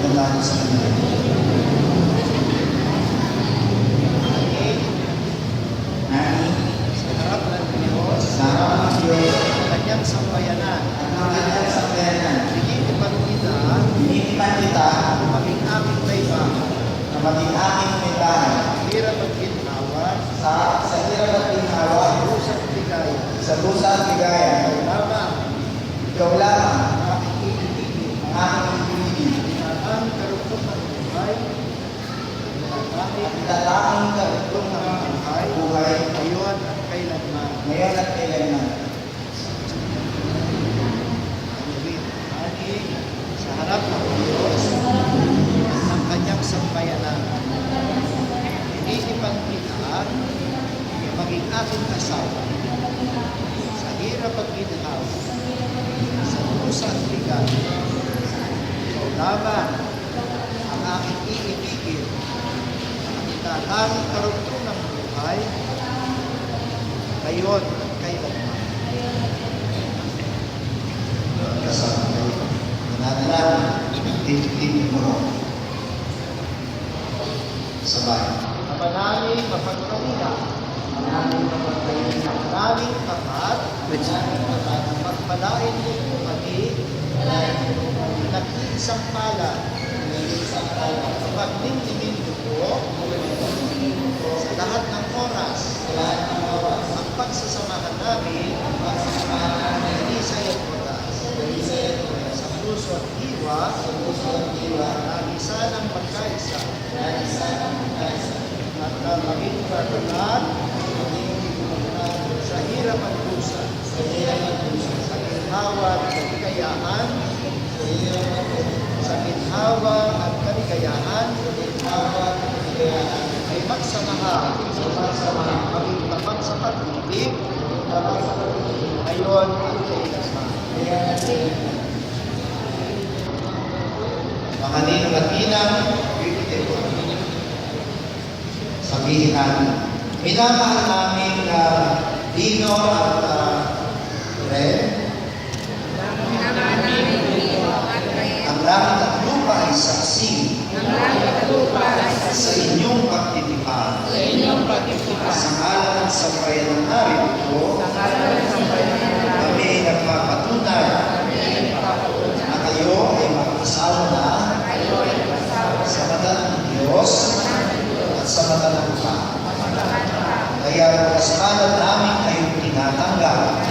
Magandang sa kanila. Nani, sa harap ng Diyos, sa harap ng Diyos, ang kanyang sambayanan, at ang kanyang sambayanan, pinitipan kita, binitipan kita maging aming baybahan, na maging aking may bahay hirap at ginhawa, sa hirap at ginhawa, usap ligaya, sa lusa at ligaya. lamang Ikaw lamang ang aking iibigin, ang aking pinili. ang karugtong ng buhay, At itatanging karugtong ng buhay ngayon at kailanman. ngayon at kailanman. Ani, sa harap ng Diyos, at ng kanyang sambayanan, pinitipan kita, maging aking asawa, sa hirap at ginhawa, sa pusa at bigat. Ikaw lamang ang aking iibigin, ang itatanging karugtong ng buhay, ngayon at kailanman. Kasama kayo. Nananalangin, titigil mo sa bahay. Kapanaling mapagpalitan, maraming tapat, pagpalain mo po kami, nag-iisang palad, pagniningin mo po, sa lahat ng oras, ang pagsasamahan namin, isa'y at oras, sa puso at diwa, ang isa ng pagkaisa, at maging patulan sa hirap at pusa, sa ginhawa at kaligayahan, sa ginhawa at kaligayahan, ay magsamahan, maging tapat sa pag-ibig, ngayon at kailanman. Mga ninong at ninang, sabihin natin, minamahal namin na Dino at Ren. Ang langit at lupa ay saksi sa inyong pagtitipan. Sa ngalan ng sambayanan namin ito, kami ay nagpapatunay na kayo ay mag-asawa na sa mata ng Diyos at sa mata ng tao. Kaya kasalanan namin kayong tinatanggap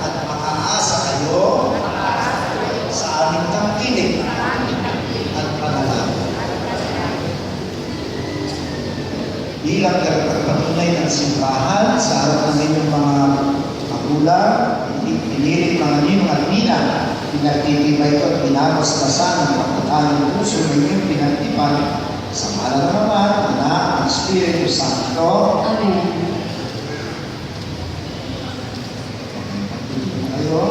at makaasa kayo sa aming tangkilik at panalangin. Bilang pagpatunay ng simbahan sa harap ng inyong mga magulang, pinilit mga ninong at ninang, pinagtitibay ito at pinapaspasan ang pagtatanging puso ng inyong pinagtipan sa ngalan ng Ama, Anak, at Espiritu Santo. Amen. Kayo,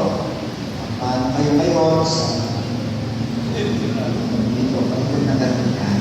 paano kayo ngayon sa dito, kayo nagalitan.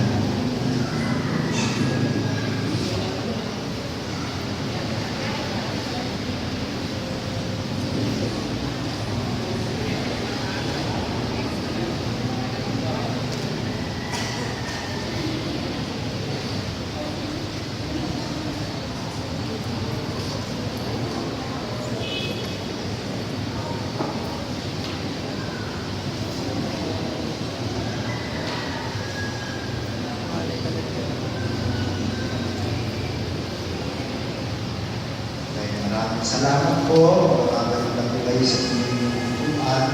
Maraming salamat po. Makakalimutan ko kayo sa inyong tutuan.